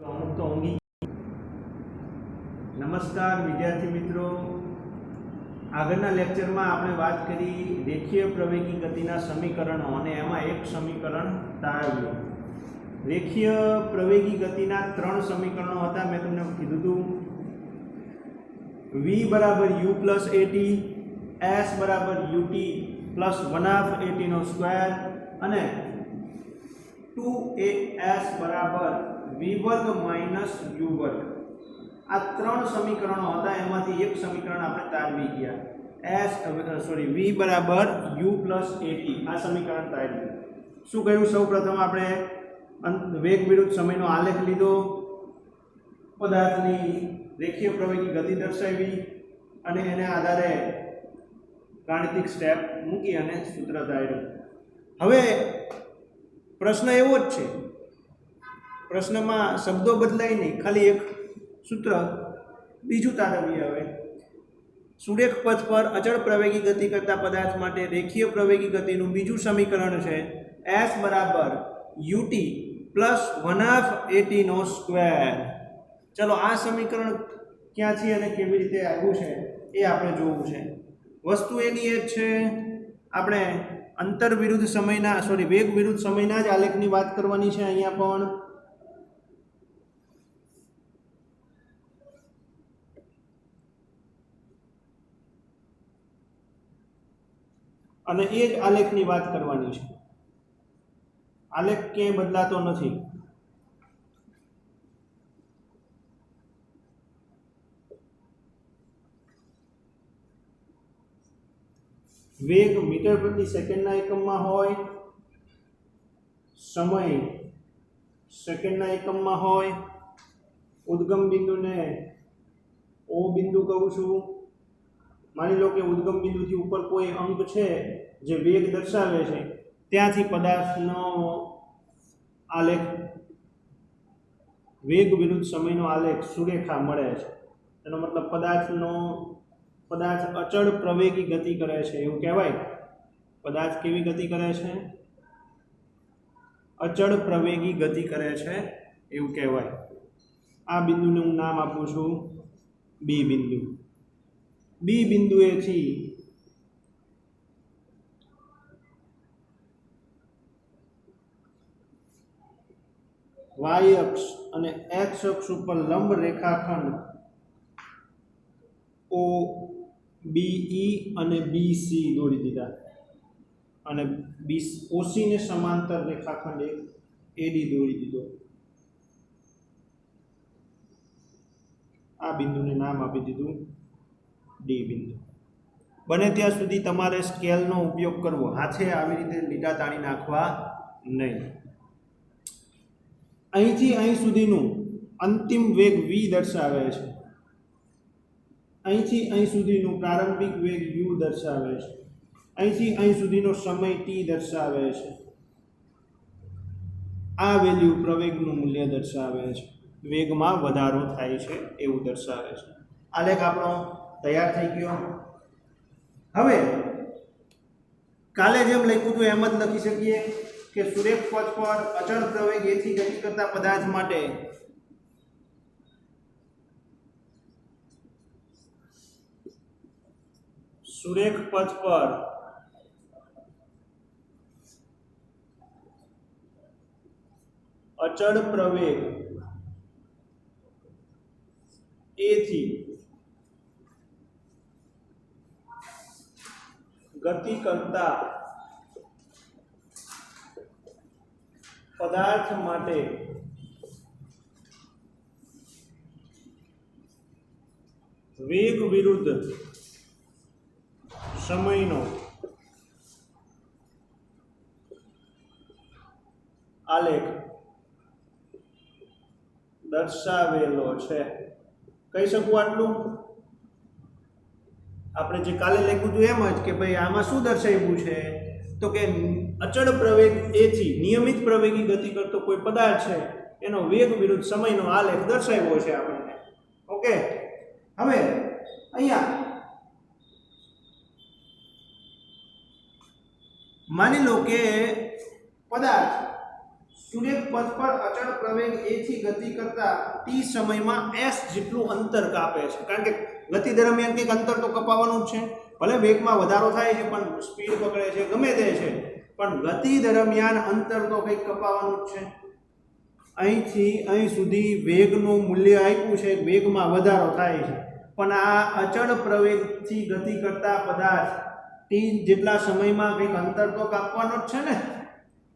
અમુક તો ઊંઘી. નમસ્કાર વિદ્યાર્થી મિત્રો, આગળના લેક્ચરમાં આપણે વાત કરી રેખીય પ્રવેગી ગતિના સમીકરણો અને એમાં એક સમીકરણ તારવ્યું. રેખીય પ્રવેગી ગતિના ત્રણ સમીકરણો હતા. મેં તમને કીધું હતું v બરાબર u પ્લસ at, s બરાબર ut પ્લસ 1/at નો સ્ક્વેર અને 2as બરાબર v વર્ગ માઇનસ u વર્ગ. આ ત્રણ સમીકરણો હતા, એમાંથી એક સમીકરણ આપણે તારવી ગયા. v બરાબર u પ્લસ at આ સમીકરણ તારવ્યું. શું કર્યું? સૌ પ્રથમ આપણે વેગ વિરુદ્ધ સમયનો આલેખ લીધો, પદાર્થની રેખીય પ્રવેગી ગતિ દર્શાવી અને એને આધારે ગાણિતિક સ્ટેપ મૂકી અને સૂત્ર તાર્યું. હવે પ્રશ્ન એવો જ છે, પ્રશ્નમાં શબ્દો બદલાય નહીં, ખાલી એક સૂત્ર બીજું તારવીએ. હવે સુરેખ પથ પર અચળ પ્રવેગી ગતિ કરતા પદાર્થ માટે રેખીય પ્રવેગી ગતિનું બીજું સમીકરણ છે s બરાબર ut પ્લસ 1/at નો સ્ક્વેર. ચલો આ સમીકરણ ક્યાંથી અને કેવી રીતે આવ્યું છે એ આપણે જોવું છે. વસ્તુ એની એ જ છે, આપણે અંતર વિરુદ્ધ સમયના વેગ વિરુદ્ધ સમયના જ આલેખની વાત કરવાની છે અહીંયા પણ. અને એ જ આલેખની વાત કરવાની છે. આલેખ ક્યાંય બદલાતો નથી. વેગ મીટર પ્રતિ સેકન્ડના એકમમાં હોય, સમય સેકન્ડના એકમમાં હોય. ઉદ્ગમ બિંદુને O બિંદુ કહું છું. માની લો કે ઉદ્ગમ બિંદુથી ઉપર કોઈ અંક છે જે વેગ દર્શાવે છે, ત્યાંથી પદાર્થનો આલેખ, વેગ વિરુદ્ધ સમયનો આલેખ સુરેખા મળે છે. એનો મતલબ પદાર્થ અચળ પ્રવેગી ગતિ કરે છે એવું કહેવાય. પદાર્થ કેવી ગતિ કરે છે? અચળ પ્રવેગી ગતિ કરે છે એવું કહેવાય. આ બિંદુને હું નામ આપું છું બી બિંદુ. બી બિંદુએથી y અક્ષ અને x અક્ષ ઉપર લંબ રેખાખંડ O BE અને BC દોરી દીધા અને OC ને સમાંતર રેખાખંડ એક AD દોરી દીધો. આ બિંદુને નામ આપી દીધું ડી બિંદુ. બને ત્યાં સુધી તમારે સ્કેલનો ઉપયોગ કરવો, હાથે આવી રીતે લીટા તાણી નાખવા નહીં. અહીંથી અહીં સુધીનું અંતિમ વેગ v દર્શાવે છે. અહીંથી અહીં સુધીનું પ્રારંભિક વેગ u દર્શાવે છે. અહીંથી અહીં સુધીનો સમય t દર્શાવે છે. આ વેલ્યુ પ્રવેગનું મૂલ્ય દર્શાવે છે, વેગમાં વધારો થાય છે એવું દર્શાવે છે. આલેખ આપણો તૈયાર થઈ ગયો. હવે કાલે જેમ લખ્યું હતું એમ જ લખી શકીએ કે સુરેખ પથ પર અચળ પ્રવેગ એથી ગતિ કરતા પદાર્થ માટે સુરેખ પથ પર અચળ પ્રવેગ એથી ગતિ કરતા પદાર્થ માટે વેગ વિરુદ્ધ સમયનો આલેખ દર્શાવેલો છે. કહી શકું આટલું? આપણે જે કાલે લખ્યું હતું એમ જ કે ભાઈ આમાં શું દર્શાવ્યું છે તો કે અચળ પ્રવેગ એથી નિયમિત પ્રવેગી ગતિ કરતો કોઈ પદાર્થ છે એનો વેગ વિરુદ્ધ સમયનો આલેખ દર્શાવ્યો છે આપણને. ઓકે, હવે અહીંયા માની લો કે પદાર્થ સુરેખ પથ પર અચળ પ્રવેગ a થી ગતિ કરતા t સમયમાં s જેટલું અંતર કાપે છે, કારણ કે ગતિ દરમિયાન કંઈક અંતર તો કપાવવાનું જ છે, ભલે વેગમાં વધારો થાય છે પણ સ્પીડ પકડે છે ગમે તે છે, પણ ગતિ દરમિયાન અંતર તો કંઈક કપાવવાનું જ છે। અહીંથી અહીં સુધી વેગનું મૂલ્ય આપ્યું છે, વેગમાં વધારો થાય છે, પણ આ અચળ પ્રવેગથી ગતિ કરતા પદાર્થ t જેટલા સમયમાં કંઈક અંતર તો કાપવાનું જ છે ને।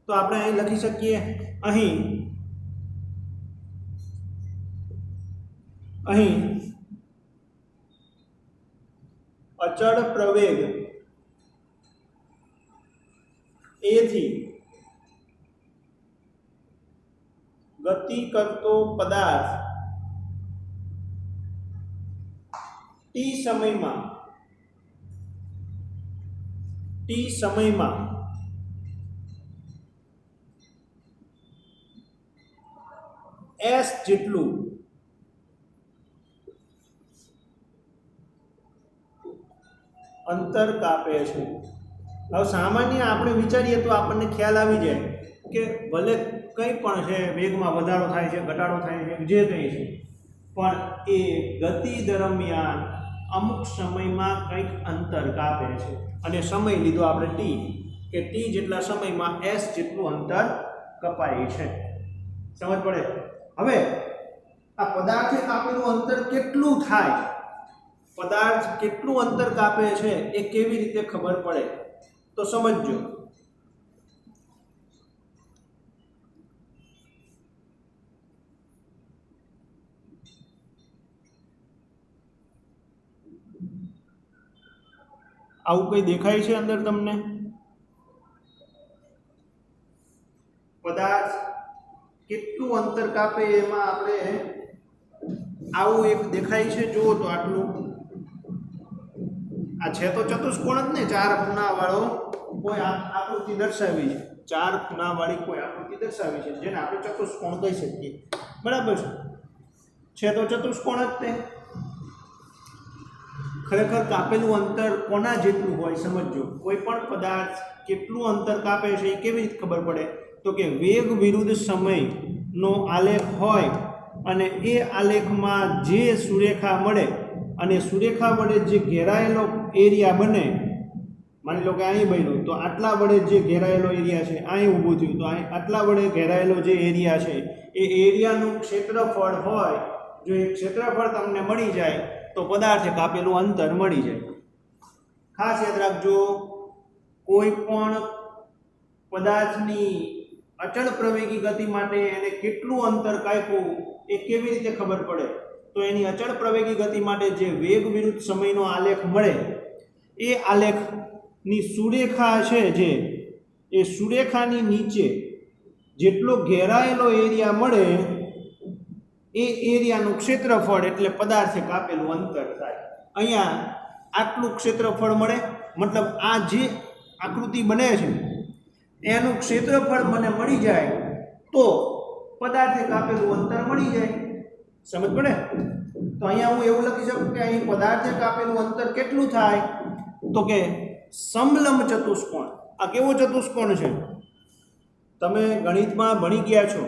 તો આપણે અહીં લખી શકીએ, અહીં અચળ પ્રવેગ a થી ગતિ કરતો પદાર્થ t સમયમાં s જેટલું અંતર કાપે છે। હવે સામાન્ય આપણે વિચારીએ તો આપણને ખ્યાલ આવી જાય કે ભલે કંઈ પણ છે, વેગમાં વધારો થાય છે, ઘટાડો થાય છે, જે કંઈ છે, પણ એ ગતિ દરમિયાન અમુક સમયમાં કંઈક અંતર કાપે છે, અને સમય લીધો આપણે t, કે t જેટલા સમયમાં s જેટલું અંતર કપાય છે। સમજ પડે? હવે આ પદાર્થે કાપેલું અંતર કેટલું થાય, પદાર્થ કેટલું અંતર કાપે છે એ કેવી રીતે ખબર પડે, તો સમજજો। આવું કંઈ દેખાય છે અંદર તમને? પદાર્થ કેટલું અંતર કાપે એમાં આપણે આવું એક દેખાય છે, જુઓ તો આટલું, આ છે તો ચતુષ્કોણ જ ને, 4 ખૂણા વાળો કોઈ આકૃતિ દર્શાવી છે, 4 ખૂણા વાળી કોઈ આકૃતિ દર્શાવી છે, જેને આપણે ચતુષ્કોણ કહી શકીએ, બરાબર છે તો ચતુષ્કોણ જ તે। ખરેખર કાપેલું અંતર કોના જેટલું હોય સમજો। કોઈ પણ પદાર્થ કેટલું અંતર કાપે છે એ કેવી રીતે ખબર પડે, તો કે વેગ વિરુદ્ધ સમયનો આલેખ હોય અને એ આલેખમાં જે સુરેખા મળે અને સુરેખા વડે જે ઘેરાયેલો એરિયા બને, માની લો કે અહીં બન્યું તો આટલા વડે જે ઘેરાયેલો એરિયા છે, અહીં ઊભું થયું તો આટલા વડે ઘેરાયેલો જે એરિયા છે એ એરિયાનું ક્ષેત્રફળ હોય, જો એ ક્ષેત્રફળ તમને મળી જાય તો પદાર્થે કાપેલું અંતર મળી જાય। ખાસ યાદ રાખજો, કોઈ પણ પદાર્થની અચળ પ્રવેગી ગતિ માટે એને કેટલું અંતર કાપ્યું એ કેવી રીતે ખબર પડે, તો એની અચળ પ્રવેગી ગતિ માટે જે વેગ વિરુદ્ધ સમયનો આલેખ મળે એ આલેખની સુરેખા છે, જે એ સુરેખાની નીચે જેટલો ઘેરાયેલો એરિયા મળે એ એરિયાનું ક્ષેત્રફળ એટલે પદાર્થે કાપેલું અંતર થાય। અહીંયા આટલું ક્ષેત્રફળ મળે, મતલબ આ જે આકૃતિ બને છે એનું ક્ષેત્રફળ મને મળી જાય તો પદાર્થે કાપેલું અંતર મળી જાય। સમજ પડે? તો અહીંયા હું એવું લખી શકું કે અહીં પદાર્થે કાપેલું અંતર કેટલું થાય, તો કે સમલંબ ચતુષ્કોણ। આ કેવો ચતુષ્કોણ છે? તમે ગણિતમાં ભણી ગયા છો,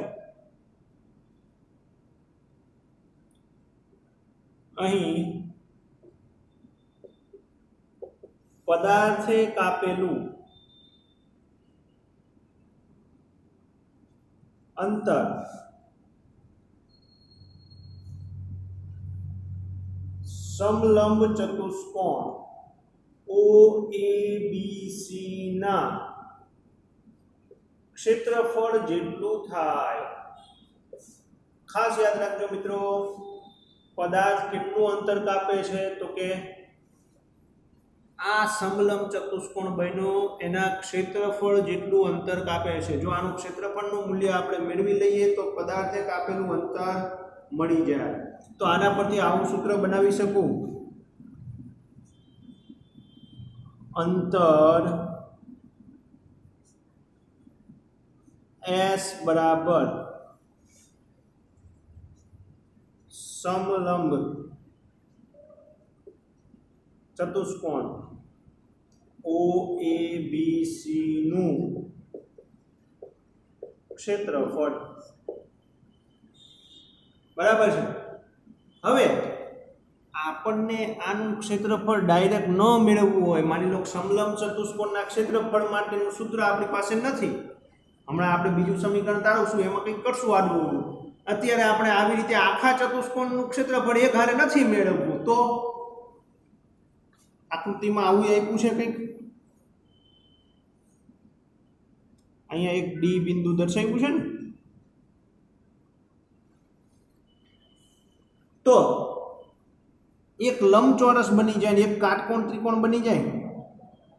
અહીં પદાર્થે કાપેલું અંતર સમલંબ ચતુષ્કોણ OABC ના ક્ષેત્રફળ જેટલું થાય। ખાસ યાદ રાખજો મિત્રો, પદાર્થ કેટલું અંતર કાપે છે, તો કે આ સમલંબ ચતુષ્કોણ બન્યો એના ક્ષેત્રફળ જેટલું અંતર કાપે છે। જો આનું ક્ષેત્રફળનું મૂલ્ય આપણે મેળવી લઈએ તો પદાર્થે કાપેલું અંતર મળી જાય। તો આના પરથી આવું સૂત્ર બનાવી શકું, અંતર S બરાબર સમલંબ ચતુષ્કોણ OABC નું ક્ષેત્રફળ બરાબર છે। હવે આપણને આનું ક્ષેત્રફળ ડાયરેક્ટ ન મેળવવું હોય, માની લો સમલંબ ચતુષ્કોણના ક્ષેત્રફળ માટેનું સૂત્ર આપણી પાસે નથી, હમણાં આપણે બીજું સમીકરણ તારવશું એમાં કંઈક કરશું આડું, અત્યારે આપણે આવી રીતે આખા ચતુષ્કોણનું ક્ષેત્રફળ એક હારે નથી મેળવવું, તો આકૃતિમાં આવું આપ્યું છે કંઈક, અહીંયા એક ડી બિંદુ દર્શાવ્યું છે ને, તો એક લંબચોરસ બની જાય, એક કાટકોણ ત્રિકોણ બની જાય,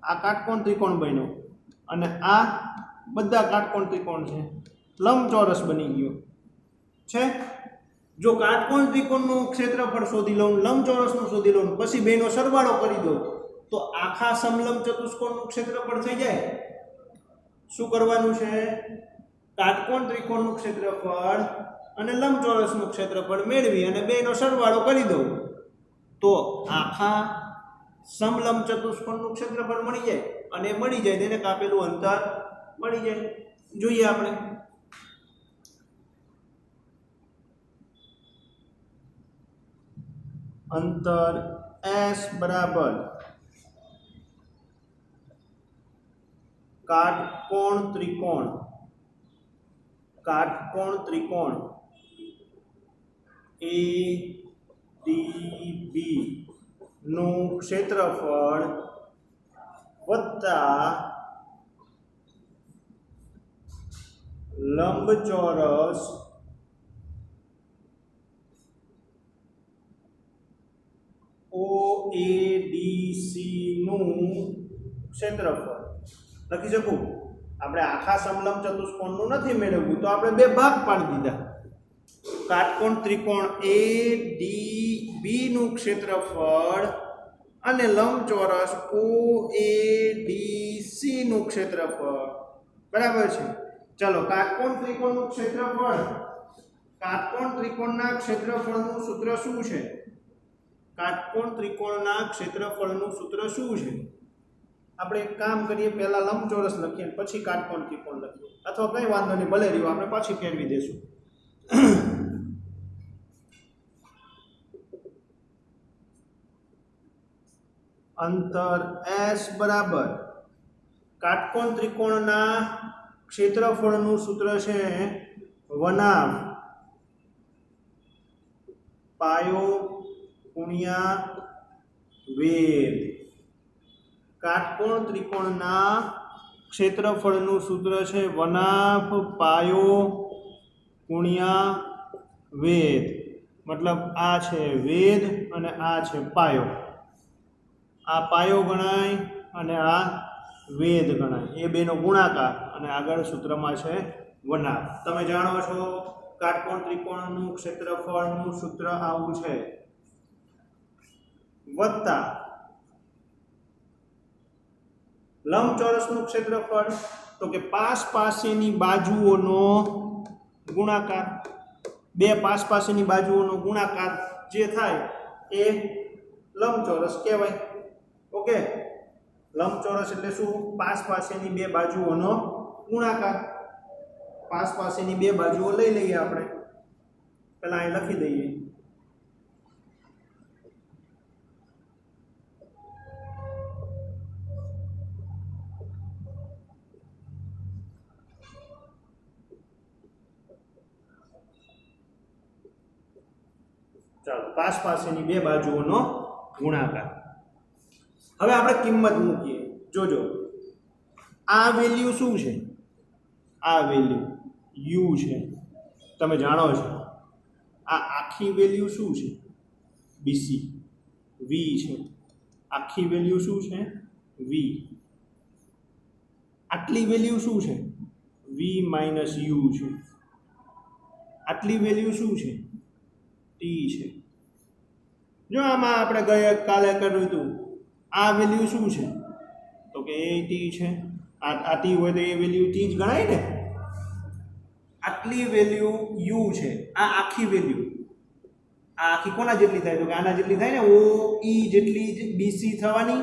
આ કાટકોણ ત્રિકોણ બન્યો અને આ બધા કાટકોણ ત્રિકોણ છે, લંબચોરસ બની ગયો છે। જો કાટકોણ ત્રિકોણનું ક્ષેત્રફળ શોધી લઉં, લંબચોરસનું શોધી લઉં, પછી બેનો સરવાળો કરી દો તો આખા સમલંબ ચતુષ્કોણનું ક્ષેત્રફળ થઈ જાય। શું કરવાનું છે? કાટકોણ ત્રિકોણનું ક્ષેત્રફળ અને લંબચોરસનું ક્ષેત્રફળ મેળવી અને બેનો સરવાળો કરી દો તો આખા સમલંબ ચતુષ્કોણનું ક્ષેત્રફળ મળી જાય, અને મળી જાય તેને કાપેલું અંતર મળી જાય। જોઈએ આપણે અંતર S બરાબર કાટકોણ ત્રિકોણ ADB નું ક્ષેત્રફળ વત્તા લંબચોરસ OADC નું ક્ષેત્રફળ લખી શકું। આપણે આખા સમલંબ ચતુષ્કોણનું નથી મેળવવું તો આપણે બે ભાગ પાડી દીધા, કાટકોણ ત્રિકોણ ADB નું ક્ષેત્રફળ અને લંબચોરસ OADC નું ક્ષેત્રફળ બરાબર છે। ચલો કાટકોણ ત્રિકોણનું ક્ષેત્રફળ, કાટકોણ ત્રિકોણના ક્ષેત્રફળનું સૂત્ર શું છે? કાટકોણ ત્રિકોણના ક્ષેત્રફળનું સૂત્ર શું છે? આપણે એક કામ કરીએ, પહેલા લંબચોરસ લખીએ પછી કાટકોણ ત્રિકોણ લખીએ, અથવા કંઈ વાંધો નહીં, ભલે રહ્યું, આપણે પાછી ફેરવી દઈશું। અંતર S બરાબર કાટકોણ ત્રિકોણના ક્ષેત્રફળનું સૂત્ર છે 1/2 પાયો ગુણ્યા વેધ। કાટકોણ ત્રિકોણના ક્ષેત્રફળનું સૂત્ર છે 1/2 પાયો ગુણ્યા વેધ, મતલબ આ છે વેધ અને આ છે પાયો, આ પાયો ગણાય અને આ વેધ ગણાય, એ બેનો ગુણાકાર અને આગળ સૂત્રમાં છે 1/2। તમે જાણો છો કાટકોણ ત્રિકોણનું ક્ષેત્રફળનું સૂત્ર આવું છે, વત્તા લંબચોરસનું ક્ષેત્રફળ તો કે પાસેની બાજુઓનો ગુણાકાર, બે પાસેની બાજુઓનો ગુણાકાર જે થાય એ લંબચોરસ કહેવાય। ઓકે, લંબચોરસ એટલે શું? પાસેની બે બાજુઓનો ગુણાકાર। પાસેની બે બાજુઓ લઈ લઈએ આપણે, પહેલા અહીં લખી દઈએ, ચાલો પાસેની બે બાજુઓનો ગુણાકાર। હવે આપણે કિંમત મૂકીએ, જોજો આ વેલ્યુ શું છે? આ વેલ્યુ u છે, તમે જાણો છો। આ આખી વેલ્યુ શું છે? BC, v છે, આખી વેલ્યુ શું છે? v। આટલી વેલ્યુ શું છે? v - u છે। આટલી વેલ્યુ શું છે? t છે। જો આમાં આપણે કાલે કર્યું હતું, આ વેલ્યુ શું છે? તો કે એ t છે, આ t હોય તો એ વેલ્યુ t જ ગણાય ને। આટલી વેલ્યુ u છે, આ આખી વેલ્યુ, આ આખી કોના જેટલી થાય? તો કે આના જેટલી થાય ને, OE જેટલી BC થવાની,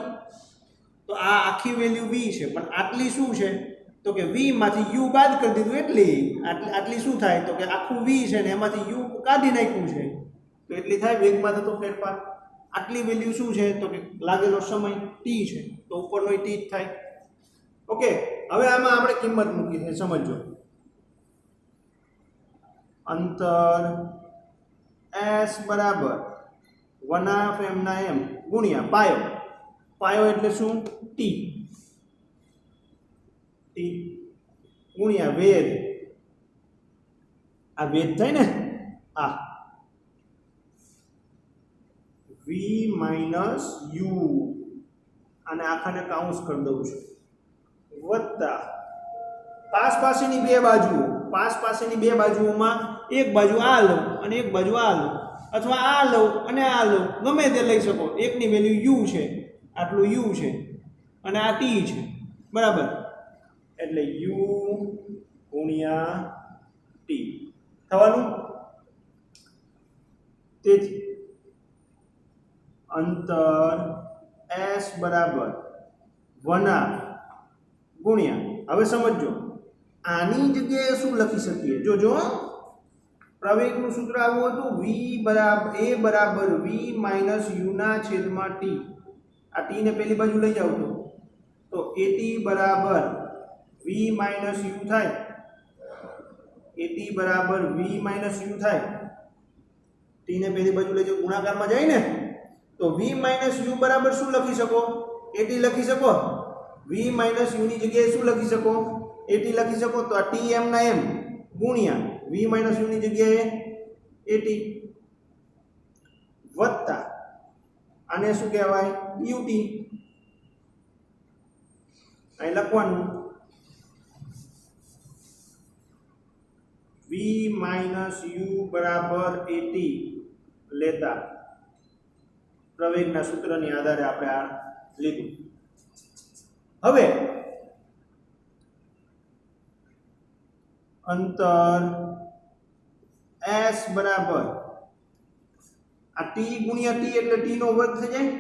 તો આ આખી વેલ્યુ v છે, પણ આટલી શું છે? તો કે v માંથી u બાદ કરી દીધું આટલી શું થાય તો કે આખું v છે ને એમાંથી u કાઢી નાખ્યું છે તો એટલી થાય વેગમાં થતો ફેરફાર. આટલી વેલ્યુ શું છે તો કે લાગેલો સમય t છે તો ઉપરનો t જ થાય. ઓકે, હવે આમાં આપણે કિંમત મૂકી છે, સમજો. અંતર s બરાબર 1/2 m ના m ગુણ્યા પાયો. પાયો એટલે શું? t ગુણ્યા વેધ. આ વેધ થાય ને, આ v માઇનસ u, અને આખાને કાઉન્સ કરી દઉં છું, વત્તા પાસ પાસેની બે બાજુઓમાં એક બાજુ આ લઉં અને એક બાજુ આ લઉં, અથવા આ લઉં અને આ લઉં, ગમે તે લઈ શકો. એકની વેલ્યુ u છે, આટલું u છે અને આ t છે, બરાબર. એટલે u ગુણ્યા t થવાનું. તેથી અંતર s બરાબર 1/2 ગુણ્યા, હવે સમજો આની જગ્યાએ શું લખી શકીએ? જો પ્રવેગનું સૂત્ર આવું હતું, a બરાબર v માઇનસ u ના છેદમાં t. આ t ને પેલી બાજુ લઈ જાવ તો at બરાબર v માઇનસ u થાય. at બરાબર v માઇનસ u થાય. t ને પેલી બાજુ લઈ જાવ, ગુણાકારમાં જાય ને, તો v માઇનસ u બરાબર શું લખી શકો? at લખી શકો. v માઇનસ u ની જગ્યાએ શું લખી શકો? at લખી શકો. તો આ t m ના m ગુણ્યા v માઇનસ u ની જગ્યાએ at વત્તા આને શું કહેવાય? ut. અહીં લખવાનું v માઇનસ u બરાબર at લેતા પ્રવેગના સૂત્રની આધારે આપણે આ લીધું. હવે અંતર s બરાબર આ t ગુણ્યા t એટલે t નો વર્ગ થઈ જાય,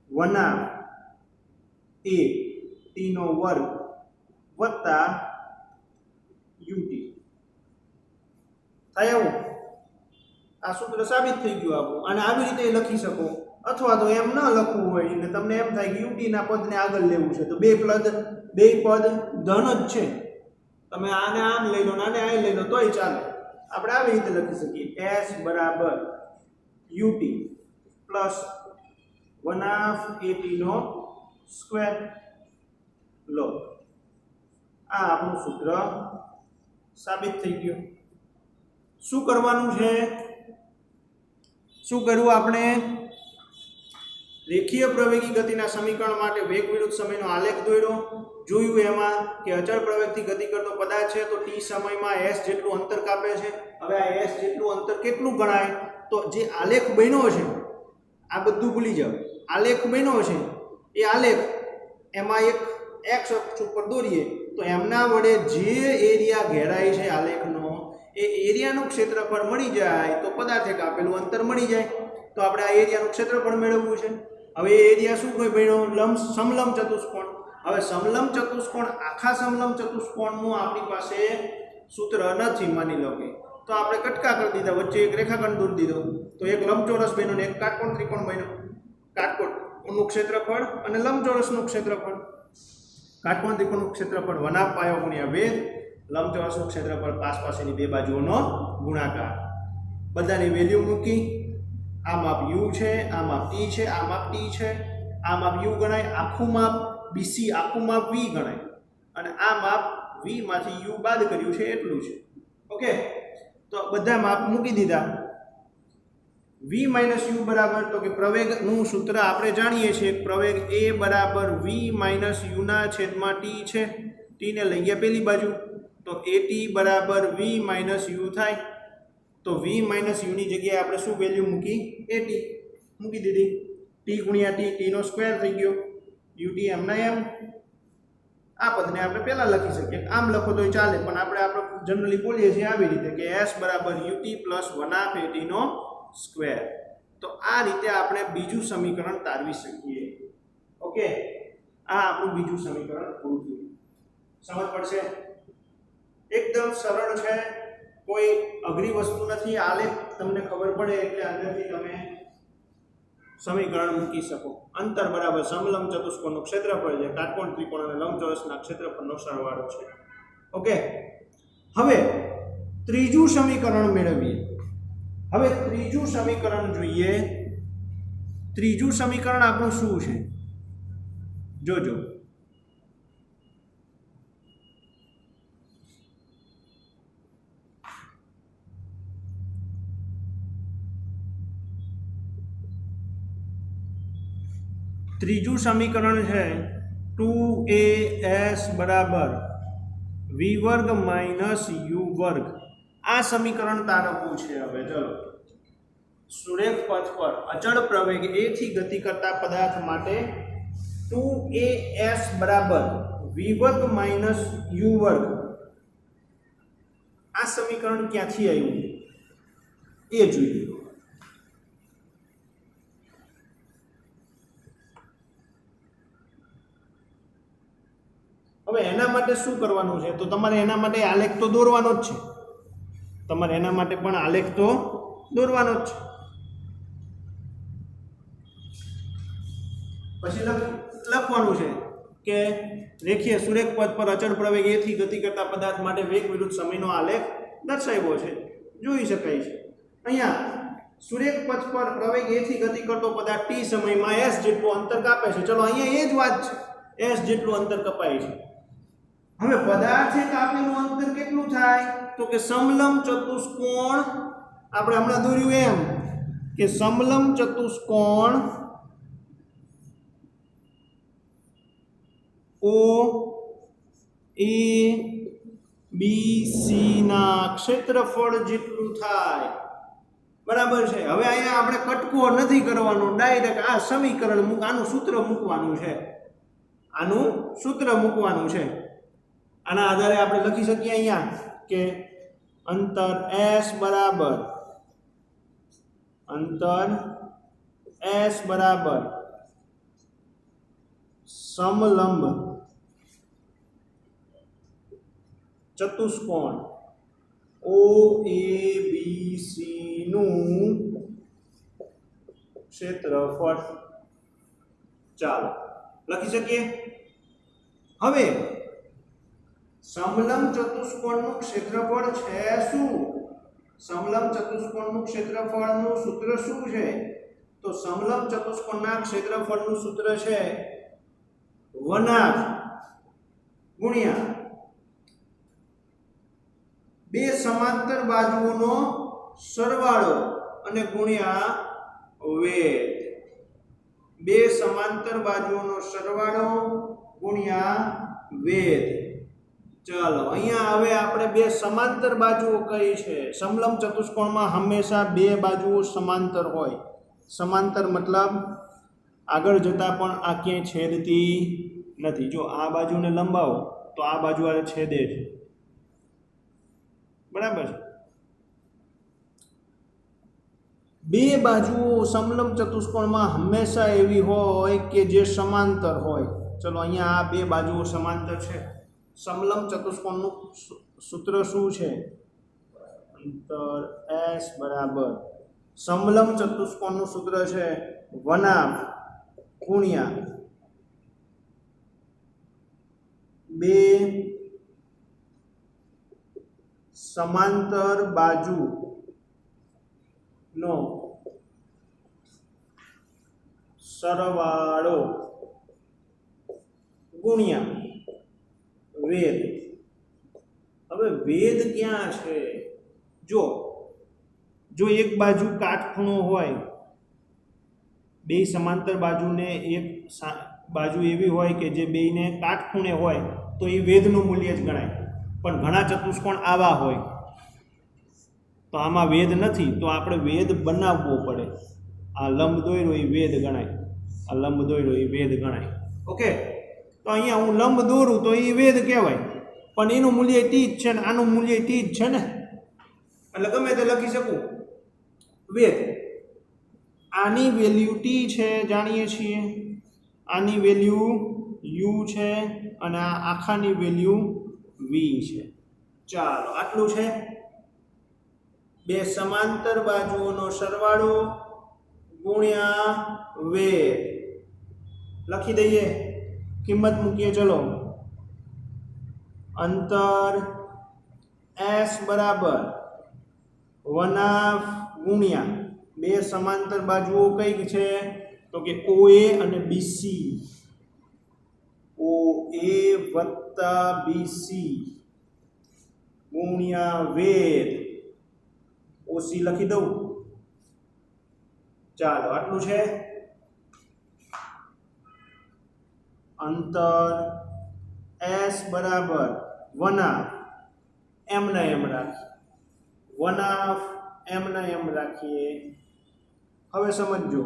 1/2 t નો વર્ગ વત્તા ut થાય. આવું આ સૂત્ર સાબિત થઈ ગયું આપણું. અને આવી રીતે લખી શકો, અથવા તો એમ ન લખવું હોય અને તમને એમ થાય કે ut ના પદને આગળ લેવું છે તો બે પદ ધન જ છે, તમે આને આમ લઈ લો આને આ લઈ લો તોય ચાલે. આપણે આવી રીતે લખી શકીએ s બરાબર ut પ્લસ 1/2 at નો સ્ક્વેર લો. આ આપણું સૂત્ર સાબિત થઈ ગયું. શું કરવાનું છે? શું કરવું આપણે? રેખીય પ્રવેગી ગતિના સમીકરણ માટે વેગ વિરુદ્ધ સમયનો આલેખ દોર્યો. જોયું એમાં કે અચળ પ્રવેગથી ગતિ કરતો પદાર્થ છે તો t સમયમાં s જેટલું અંતર કાપે છે. હવે આ s જેટલું અંતર કેટલું ગણાય? તો જે આલેખ બન્યો છે, આ બધું ભૂલી જાઓ, આલેખ બન્યો છે એ આલેખ એમાં એક x અક્ષ ઉપર દોરીએ તો એમના વડે જે એરિયા ઘેરાય છે આલેખનો, એ એરિયાનું ક્ષેત્રફળ મળી જાય તો પદાર્થે કાપેલું અંતર મળી જાય. તો આપણે આ એરિયાનું ક્ષેત્રફળ મેળવવું છે. હવે એ એરિયા શું કોઈ બન્યો? સમલંબ ચતુષ્કોણ. હવે સમલંબ ચતુષ્કોણ, આખા સમલંબ ચતુષ્કોણનું આપણી પાસે સૂત્ર નથી, માની લો કે, તો આપણે કટકા કરી દીધા, વચ્ચે એક રેખાખંડ દોરી દીધો તો એક લંબચોરસ બન્યો ને એક કાટકોણ ત્રિકોણ બન્યો. કાટકોણનું ક્ષેત્રફળ અને લંબચોરસનું ક્ષેત્રફળ. કાટકોણ ત્રિકોણનું ક્ષેત્રફળ 1/2 પાયો ગુણ્યા વેધ, લંબચોરસનું ક્ષેત્રફળ પાસ પાસેની બે બાજુઓનો ગુણાકાર. બધાની વેલ્યુ મૂકી. આ માપ u છે, આ માપ t છે, આ માપ t છે. આ માપ u ગણાય, આખું માપ BC, આખું માપ v ગણાય, અને આ માપ v માંથી u બાદ કર્યું છે એટલું છે. ઓકે, તો બધા માપ મૂકી દીધા. v માઇનસ u બરાબર, તો કે પ્રવેગનું સૂત્ર આપણે જાણીએ છીએ, પ્રવેગ a બરાબર v માઇનસ u ના છેદમાં t છે. t ને લઈ ગયા પેલી બાજુ તો at બરાબર v માઇનસ u થાય. તો v માઇનસ u ની જગ્યાએ આપણે શું વેલ્યુ મૂકી? at મૂકી દીધી. t ગુણ્યા t, t નો સ્ક્વેર થઈ ગયો, ut એમના એમ. આ પદને આપણે પહેલા લખી શકીએ, આમ લખો તોય ચાલે, પણ આપણે જનરલી બોલીએ છીએ આવી રીતે કે s બરાબર ut પ્લસ 1/2 at નો સ્ક્વેર. તો આ રીતે આપણે બીજું સમીકરણ તારવી શકીએ. ઓકે, આ આપણું બીજું સમીકરણ પૂરું થયું. સમજ પડશે? એકદમ સરળ છે, કોઈ અઘરી વસ્તુ નથી. આલેખ તમને ખબર પડે એટલે અંદરથી તમે સમીકરણ મૂકી શકો. અંતર બરાબર સમલંબ ચતુષ્કોણનું ક્ષેત્રફળ છે, કાટકોણ ત્રિકોણ અને લંબચોરસના ક્ષેત્રફળનો સરવાળો છે. ઓકે, હવે ત્રીજું સમીકરણ મેળવીએ. હવે ત્રીજું સમીકરણ જોઈએ. ત્રીજું સમીકરણ આપણું શું છે જોજો. ત્રીજું સમીકરણ છે 2as બરાબર v વર્ગ માઇનસ u વર્ગ. આ સમીકરણ તારવવું છે. હવે ચલો, સુરેખ પથ પર અચળ પ્રવેગ a થી ગતિ કરતા પદાર્થ માટે 2as બરાબર v વર્ગ માઇનસ u વર્ગ. આ સમીકરણ ક્યાંથી આવ્યું એ જોઈએ. હવે એના માટે શું કરવાનું છે? તો તમારે એના માટે આલેખ તો દોરવાનો જ છે. તમારે એના માટે પણ આલેખ તો દોરવાનો જ છે. પછી લખવાનું છે કે રેખીય સુરેખ પથ પર અચળ પ્રવેગ a થી ગતિ કરતા પદાર્થ માટે વેગ વિરુદ્ધ સમયનો આલેખ દર્શાવ્યો છે, જોઈ શકાય છે. અહીંયા સુરેખ પથ પર પ્રવેગ a થી ગતિ કરતો પદાર્થ t સમયમાં s જેટલું અંતર કાપે છે. ચલો, અહીંયા એ જ વાત છે, s જેટલું અંતર કપાય છે. હવે પદાર્થે કાપેલું અંતર કેટલું થાય? તો કે સમલંબ ચતુષ્કોણ, આપણે હમણાં દોર્યું એમ કે સમલંબ ચતુષ્કોણ O A B C ના ક્ષેત્રફળ જેટલું થાય. બરાબર છે. હવે અહીંયા આપણે કટકો નથી કરવાનો, ડાયરેક્ટ આ સમીકરણ આનું સૂત્ર મૂકવાનું છે. આનું સૂત્ર મૂકવાનું છે. આના આધારે આપણે લખી શકીએ અહીંયા કે અંતર s બરાબર સમલંબ ચતુષ્કોણ OABC નું ક્ષેત્રફળ. ચાલો લખી શકીએ. હવે સમલંબ ચતુષ્કોણનું ક્ષેત્રફળ છે શું? સમલંબ ચતુષ્કોણનું ક્ષેત્રફળનું સૂત્ર શું છે? તો સમલંબ ચતુષ્કોણના ક્ષેત્રફળનું સૂત્ર છે 1/2 ગુણ્યા બે સમાંતર બાજુઓનો સરવાળો અને ગુણ્યા વેધ. બે સમાંતર બાજુઓનો સરવાળો ગુણ્યા વેધ. ચાલો, અહીંયા હવે આપણે બે સમાંતર બાજુઓ કઈ છે? સમલંબ ચતુષ્કોણમાં હંમેશા બે બાજુઓ સમાંતર હોય. સમાંતર મતલબ આગળ જતા પણ આ ક્યાંય છેદતી નથી. જો આ બાજુને લંબાવો તો આ બાજુ આ છેદે છે. બરાબર છે. બે બાજુઓ સમલંબ ચતુષ્કોણમાં હંમેશા એવી હોય કે જે સમાંતર હોય. ચલો, અહીંયા આ બે બાજુઓ સમાંતર છે. સમલંબ ચતુષ્કોણનું સૂત્ર શું છે? અંતર s બરાબર સમલંબ ચતુષ્કોણનું સૂત્ર છે 1/2 ગુણ્યા બે સમાંતર બાજુનો સરવાળો ગુણ્યા વેધ. હવે વેધ ક્યાં છે? જો એક બાજુ કાટખૂણો હોય, બે સમાંતર બાજુને એક બાજુ એવી હોય કે જે બેયને કાટખૂણે હોય તો એ વેધનું મૂલ્ય જ ગણાય. પણ ઘણા ચતુષ્કોણ આવા હોય તો આમાં વેધ નથી, તો આપણે વેધ બનાવવો પડે. આ લંબ દોર્યો એ વેધ ગણાય, આ લંબ દોર્યો એ વેધ ગણાય. ઓકે, તો અહીંયા હું લંબ દોરું તો એ વેધ કહેવાય, પણ એનું મૂલ્ય t જ છે ને આનું મૂલ્ય t જ છે ને, એટલે ગમે તે લખી શકું વેધ. આની વેલ્યુ t છે જાણીએ છીએ, આની વેલ્યુ u છે અને આ આખાની વેલ્યુ v છે. ચાલો આટલું છે. બે સમાંતર બાજુઓનો સરવાળો ગુણ્યા વેગ લખી દઈએ, કિંમત મૂકીએ. ચલો, અંતર s બરાબર 1/2 ગુણ્યા બે સમાંતર બાજુઓ કઈ છે તો કે OA અને BC, OA વત્તા BC ગુણ્યા વેગ OC લખી દઉં. ચાલો આટલું છે. અંતર s બરાબર 1/2 m ના m રાખીએ, 1/2 m ના m રાખીએ. હવે સમજો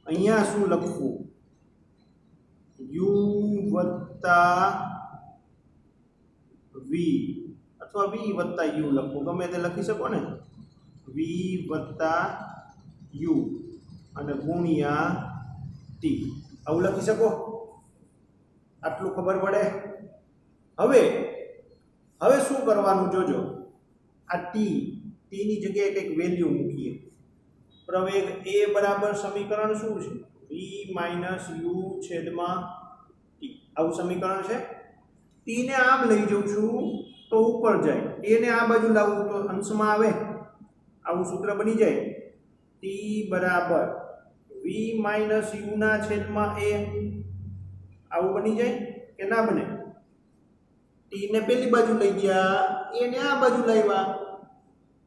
અહીંયા શું લખવું, u વત્તા v અથવા v વત્તા u લખવું, ગમે તે લખી શકો ને, v વત્તા u અને ગુણ્યા t આવું લખી શકો. આટલું ખબર પડે. હવે શું કરવાનું જોજો, આ t ની જગ્યાએ કંઈક વેલ્યુ મૂકીએ. પ્રવેગ a બરાબર સમીકરણ શું છે, v માઇનસ u છેદમાં t, આવું સમીકરણ છે. t ને આમ લઈ જાઉં છું તો ઉપર જાય, a ને આ બાજુ લાવું તો અંશમાં આવે, આવું સૂત્ર બની જાય. t બરાબર v માઇનસ u ના છેદમાં a, આવું બની જાય કે ના બને? t ને પેલી બાજુ લઈ ગયા, a ને આ બાજુ લાવ્યા.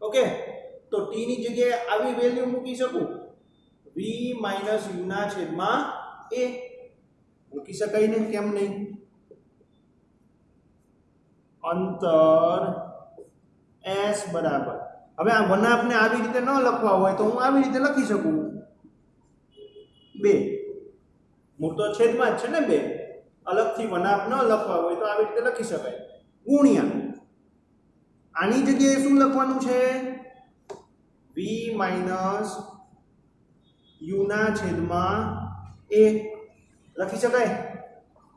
ઓકે, તો t ની જગ્યાએ આવી વેલ્યુ મૂકી શકું, v માઇનસ u ના છેદમાં a મૂકી શકાય ને, કેમ નહીં? અંતર s બરાબર, હવે આ 1/2 ને આવી રીતે ન લખવા હોય તો હું આવી રીતે લખી શકું, 2, મૂળ તો છેદમાં જ છે ને 2, અલગથી 1/2 ન લખવા હોય તો આવી રીતે લખી શકાય. ગુણ્યા આની જગ્યાએ શું લખવાનું છે, v માઇનસ u ના છેદમાં a લખી શકાય,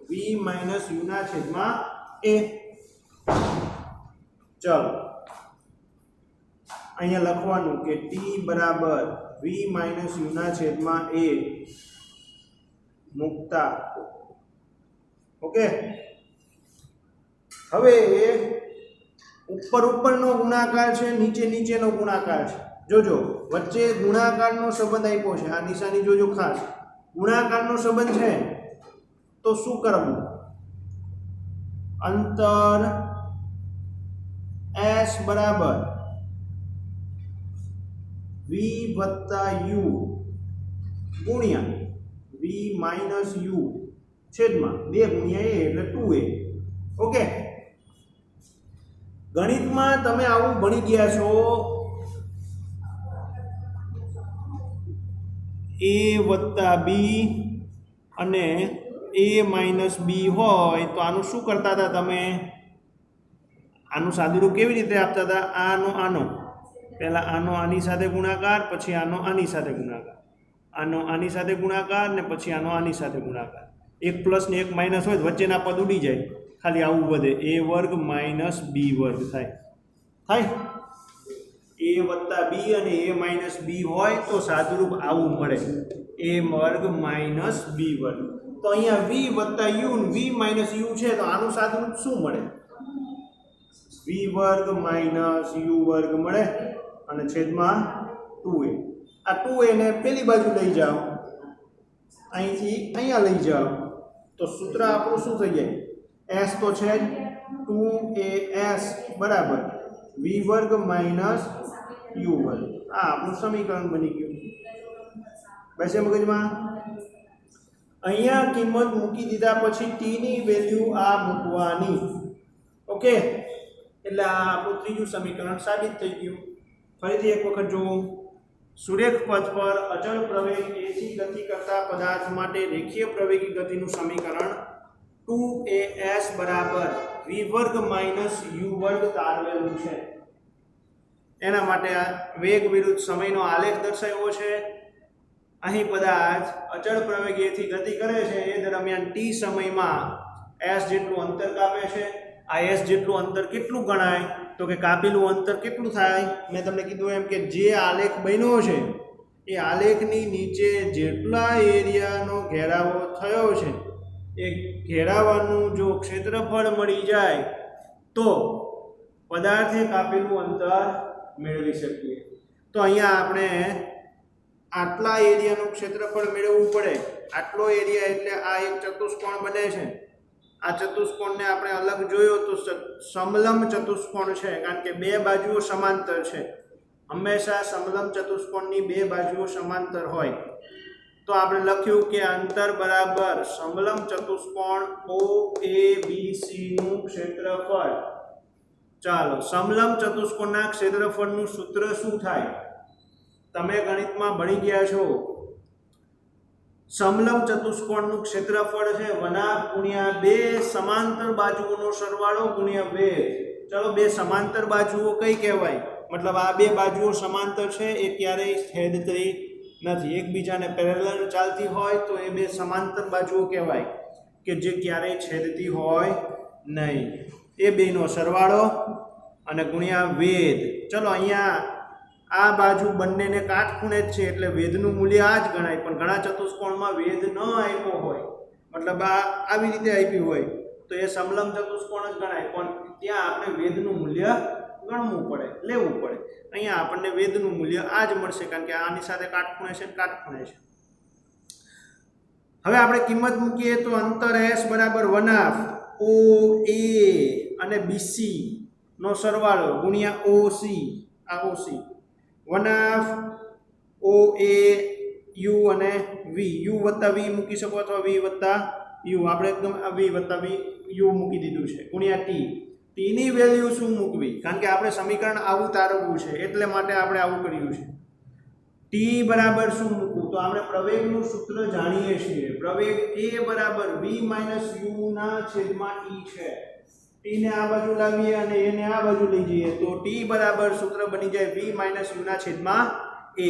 v માઇનસ u ના છેદમાં a. ચલો અહીંયા લખવાનું કે t બરાબર v માઇનસ u ના છેદમાં a મુકતા. ઓકે, હવે ઉપરનો ગુણાકાર છે, નીચેનો ગુણાકાર છે. જોજો વચ્ચે ગુણાકારનો સંબંધ આપ્યો છે, આ નિશાની જોજો ખાસ. ગુણાકારનો સંબંધ છે તો શું કરવું, અંતર s બરાબર v વત્તા u ગુણ્યા v માઇનસ u છેદમાં 2 ગુણ્યા a એટલે 2a. ઓકે, ગણિતમાં તમે આવું ભણી ગયા છો, a વત્તા b અને a માઇનસ b હોય તો આનું શું કરતા હતા તમે, આનું સાદુરૂપ કેવી રીતે આપતા હતા, આનો પહેલા આનો આની સાથે ગુણાકાર, પછી આનો આની સાથે ગુણાકાર, આનો આની સાથે ગુણાકાર ને પછી આનો આની સાથે ગુણાકાર. એક પ્લસ ને એક માઇનસ હોય વચ્ચેના પદ ઉડી જાય, ખાલી આવું વધે, a વર્ગ માઇનસ b વર્ગ થાય. a વત્તા b અને a માઇનસ b હોય તો સાદુરૂપ આવું મળે, a વર્ગ માઇનસ b વર્ગ. તો અહીંયા v વત્તા u v માઇનસ u છે તો આનું સાદુરૂપ શું મળે, v વર્ગ માઇનસ u વર્ગ મળે અને છેદમાં 2a. આ 2a ને પેલી બાજુ લઈ જાઓ, અહીંથી અહીંયા લઈ જાઓ તો સૂત્ર આપણું શું થઈ જાય, s તો છે જ, 2as બરાબર v વર્ગ માઇનસ u વર્ગ. આ આપણું સમીકરણ બની ગયું. બેસે મગજમાં? અહીંયા કિંમત મૂકી દીધા પછી t ની વેલ્યુ આ મૂકવાની. ઓકે, એટલે આ આપણું ત્રીજું સમીકરણ સાબિત થઈ ગયું. ફરીથી એક વખત જોવું, સુરેખ પથ પર અચળ પ્રવેગ a થી ગતિ કરતા પદાર્થ માટે રેખીય પ્રવેગી ગતિનું સમીકરણ 2as બરાબર v વર્ગ માઇનસ u વર્ગ તારવેલું છે. એના માટે આ વેગ વિરુદ્ધ સમયનો આલેખ દર્શાવ્યો છે. અહીં પદાર્થ અચળ પ્રવેગ a થી ગતિ કરે છે, એ દરમિયાન t સમયમાં s જેટલું અંતર કાપે છે. આ s જેટલું અંતર કેટલું ગણાય? તો કે કાપેલું અંતર કેટલું થાય? મેં તમને કીધું એમ કે જે આલેખ બન્યો છે એ આલેખની નીચે જેટલા એરિયાનો ઘેરાવો થયો છે એ ઘેરાવાનું જો ક્ષેત્રફળ મળી જાય તો પદાર્થે કાપેલું અંતર મેળવી શકીએ. તો અહીંયા આપણે આટલા એરિયાનું ક્ષેત્રફળ મેળવવું પડે. આટલો એરિયા એટલે આ એક ચતુષ્કોણ બને છે. આ ચતુષ્કોણને આપણે અલગ જોયો તો સમલંબ ચતુષ્કોણ છે, કારણ કે બે બાજુઓ સમાંતર છે. હંમેશા સમલંબ ચતુષ્કોણની બે બાજુઓ સમાંતર હોય. તો આપણે લખ્યું કે અંતર બરાબર સમલંબ ચતુષ્કોણ OABC નું ક્ષેત્રફળ. ચાલો, સમલંબ ચતુષ્કોણના ક્ષેત્રફળનું સૂત્ર શું થાય? તમે ગણિતમાં ભણી ગયા છો. સમલંબ ચતુષ્કોણનું ક્ષેત્રફળ છે 1/2 ગુણ્યા બે સમાંતર બાજુઓનો સરવાળો ગુણ્યા વેધ. ચલો, બે સમાંતર બાજુઓ કઈ કહેવાય? મતલબ આ બે બાજુઓ સમાંતર છે, એ ક્યારેય છેદતી નથી. એકબીજાને પેરેલલ ચાલતી હોય તો એ બે સમાંતર બાજુઓ કહેવાય કે જે ક્યારેય છેદતી હોય નહીં. એ બેનો સરવાળો અને ગુણ્યા વેધ. ચલો, અહીંયા આ બાજુ બંનેને કાટખૂણે જ છે એટલે વેધનું મૂલ્ય આ જ ગણાય. પણ ઘણા ચતુષ્કોણમાં વેધ ન આપ્યો હોય, મતલબ આ આવી રીતે આપ્યું હોય તો એ સમલંબ ચતુષ્કોણ જ ગણાય. પણ ત્યાં આપણે વેધનું મૂલ્ય ગણવું પડે, લેવું પડે. અહીંયા આપણને વેધનું મૂલ્ય આ જ મળશે, કારણ કે આની સાથે કાટખૂણે છે, કાટખૂણે છે. હવે આપણે કિંમત મૂકીએ તો અંતર s બરાબર 1/2 OA અને BC નો સરવાળો ગુણ્યા OC. આ OC 1/2 OA U અને V. U વત્તા V મૂકી શકો અથવા V વત્તા U. આપણે એકદમ V વત્તા V U મૂકી દીધું છે ગુણ્યા T. T ની વેલ્યુ શું મૂકવી? કારણ કે આપણે સમીકરણ આવું તારવવું છે, એટલે માટે આપણે આવું કર્યું છે. T બરાબર શું મૂકવું? તો આપણે પ્રવેગનું સૂત્ર જાણીએ છીએ. પ્રવેગ A બરાબર V - U ના છેદમાં T છે. T ને આ બાજુ લાવીએ અને A ને આ બાજુ લઈ જઈએ તો T બરાબર સૂત્ર બની જાય V - U ના છેદમાં A.